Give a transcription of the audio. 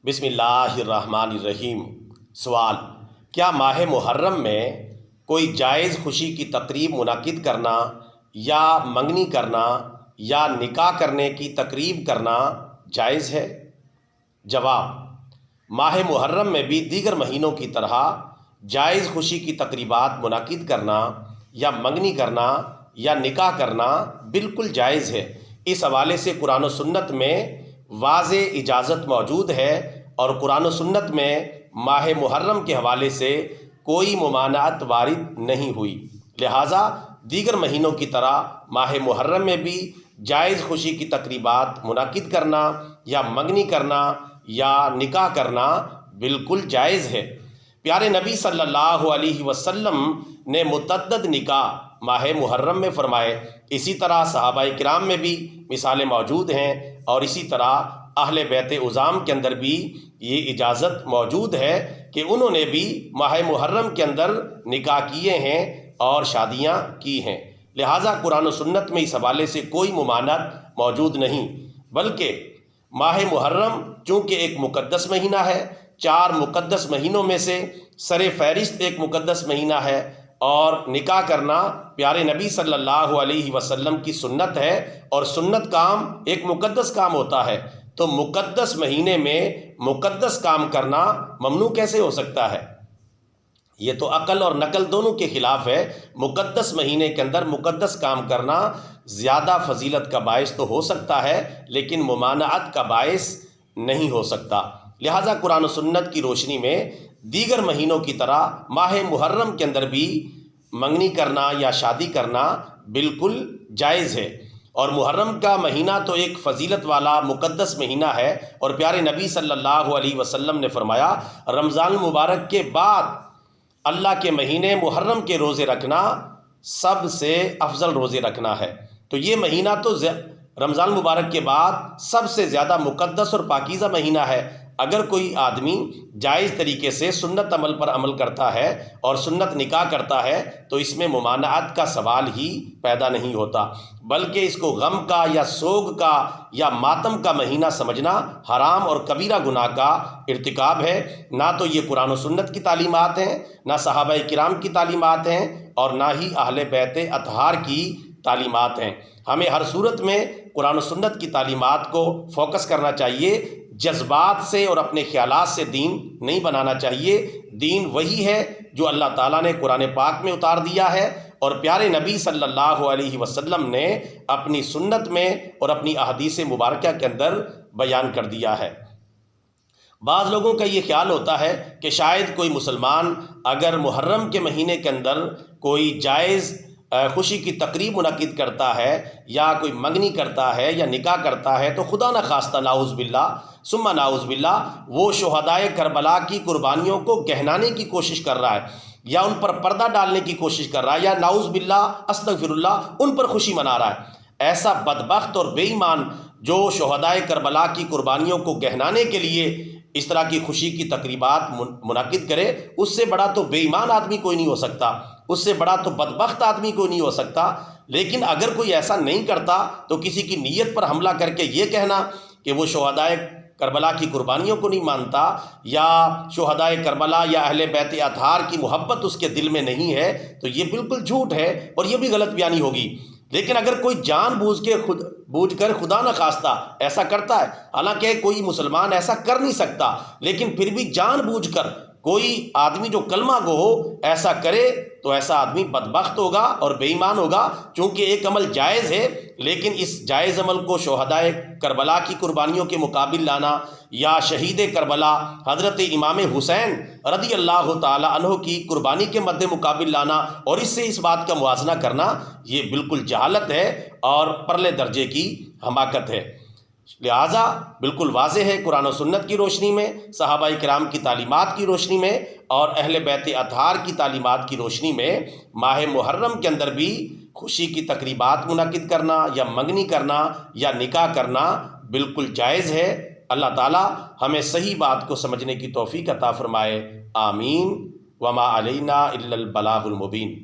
بسم اللہ الرحمن الرحیم۔ سوال: کیا ماہ محرم میں کوئی جائز خوشی کی تقریب منعقد کرنا یا منگنی کرنا یا نکاح کرنے کی تقریب کرنا جائز ہے؟ جواب: ماہ محرم میں بھی دیگر مہینوں کی طرح جائز خوشی کی تقریبات منعقد کرنا یا منگنی کرنا یا نکاح کرنا بالکل جائز ہے۔ اس حوالے سے قرآن و سنت میں واضح اجازت موجود ہے اور قرآن و سنت میں ماہ محرم کے حوالے سے کوئی ممانعت وارد نہیں ہوئی، لہٰذا دیگر مہینوں کی طرح ماہ محرم میں بھی جائز خوشی کی تقریبات منعقد کرنا یا منگنی کرنا یا نکاح کرنا بالکل جائز ہے۔ پیارے نبی صلی اللہ علیہ وسلم نے متعدد نکاح ماہ محرم میں فرمائے، اسی طرح صحابہ کرام میں بھی مثالیں موجود ہیں، اور اسی طرح اہل بیت عظام کے اندر بھی یہ اجازت موجود ہے کہ انہوں نے بھی ماہ محرم کے اندر نکاح کیے ہیں اور شادیاں کی ہیں، لہٰذا قرآن و سنت میں اس حوالے سے کوئی ممانعت موجود نہیں، بلکہ ماہ محرم چونکہ ایک مقدس مہینہ ہے، 4 مقدس مہینوں میں سے سر فہرست ایک مقدس مہینہ ہے، اور نکاح کرنا پیارے نبی صلی اللہ علیہ وسلم کی سنت ہے، اور سنت کام ایک مقدس کام ہوتا ہے، تو مقدس مہینے میں مقدس کام کرنا ممنوع کیسے ہو سکتا ہے؟ یہ تو عقل اور نقل دونوں کے خلاف ہے۔ مقدس مہینے کے اندر مقدس کام کرنا زیادہ فضیلت کا باعث تو ہو سکتا ہے، لیکن ممانعت کا باعث نہیں ہو سکتا، لہٰذا قرآن و سنت کی روشنی میں دیگر مہینوں کی طرح ماہ محرم کے اندر بھی منگنی کرنا یا شادی کرنا بالکل جائز ہے۔ اور محرم کا مہینہ تو ایک فضیلت والا مقدس مہینہ ہے، اور پیارے نبی صلی اللہ علیہ وسلم نے فرمایا، رمضان المبارک کے بعد اللہ کے مہینے محرم کے روزے رکھنا سب سے افضل روزے رکھنا ہے۔ تو یہ مہینہ تو رمضان المبارک کے بعد سب سے زیادہ مقدس اور پاکیزہ مہینہ ہے۔ اگر کوئی آدمی جائز طریقے سے سنت عمل پر عمل کرتا ہے اور سنت نکاح کرتا ہے تو اس میں ممانعت کا سوال ہی پیدا نہیں ہوتا، بلکہ اس کو غم کا یا سوگ کا یا ماتم کا مہینہ سمجھنا حرام اور کبیرہ گناہ کا ارتکاب ہے۔ نہ تو یہ قرآن و سنت کی تعلیمات ہیں، نہ صحابہ کرام کی تعلیمات ہیں، اور نہ ہی اہل بیت اطہار کی تعلیمات ہیں۔ ہمیں ہر صورت میں قرآن و سنت کی تعلیمات کو فوکس کرنا چاہیے، جذبات سے اور اپنے خیالات سے دین نہیں بنانا چاہیے۔ دین وہی ہے جو اللہ تعالیٰ نے قرآن پاک میں اتار دیا ہے اور پیارے نبی صلی اللہ علیہ وسلم نے اپنی سنت میں اور اپنی احادیث مبارکہ کے اندر بیان کر دیا ہے۔ بعض لوگوں کا یہ خیال ہوتا ہے کہ شاید کوئی مسلمان اگر محرم کے مہینے کے اندر کوئی جائز خوشی کی تقریب منعقد کرتا ہے یا کوئی منگنی کرتا ہے یا نکاح کرتا ہے تو خدا نہ خواستہ نعوذ باللہ ثم نعوذ باللہ وہ شہدائے کربلا کی قربانیوں کو گہنانے کی کوشش کر رہا ہے، یا ان پر پردہ ڈالنے کی کوشش کر رہا ہے، یا نعوذ باللہ استغفر اللہ ان پر خوشی منا رہا ہے۔ ایسا بدبخت اور بے ایمان جو شہدائے کربلا کی قربانیوں کو گہنانے کے لیے اس طرح کی خوشی کی تقریبات منعقد کرے، اس سے بڑا تو بے ایمان آدمی کوئی نہیں ہو سکتا، اس سے بڑا تو بدبخت آدمی کوئی نہیں ہو سکتا۔ لیکن اگر کوئی ایسا نہیں کرتا تو کسی کی نیت پر حملہ کر کے یہ کہنا کہ وہ شہدائے کربلا کی قربانیوں کو نہیں مانتا، یا شہدائے کربلا یا اہل بیت اطہار کی محبت اس کے دل میں نہیں ہے، تو یہ بالکل جھوٹ ہے اور یہ بھی غلط بیانی ہوگی۔ لیکن اگر کوئی جان بوجھ کر خدا نہ خواستہ ایسا کرتا ہے، حالانکہ کوئی مسلمان ایسا کر نہیں سکتا، لیکن پھر بھی جان بوجھ کر کوئی آدمی جو کلمہ گو ہو ایسا کرے تو ایسا آدمی بدبخت ہوگا اور بے ایمان ہوگا، چونکہ ایک عمل جائز ہے، لیکن اس جائز عمل کو شہدائے کربلا کی قربانیوں کے مقابل لانا یا شہید کربلا حضرت امام حسین رضی اللہ تعالی عنہ کی قربانی کے مد مقابل لانا اور اس سے اس بات کا موازنہ کرنا، یہ بالکل جہالت ہے اور پرلے درجے کی حماقت ہے۔ لہٰذا بالکل واضح ہے قرآن و سنت کی روشنی میں، صحابہ کرام کی تعلیمات کی روشنی میں اور اہل بیت اطہار کی تعلیمات کی روشنی میں ماہ محرم کے اندر بھی خوشی کی تقریبات منعقد کرنا یا منگنی کرنا یا نکاح کرنا بالکل جائز ہے۔ اللہ تعالیٰ ہمیں صحیح بات کو سمجھنے کی توفیق عطا فرمائے، آمین۔ وما علینا الا البلاغ المبین۔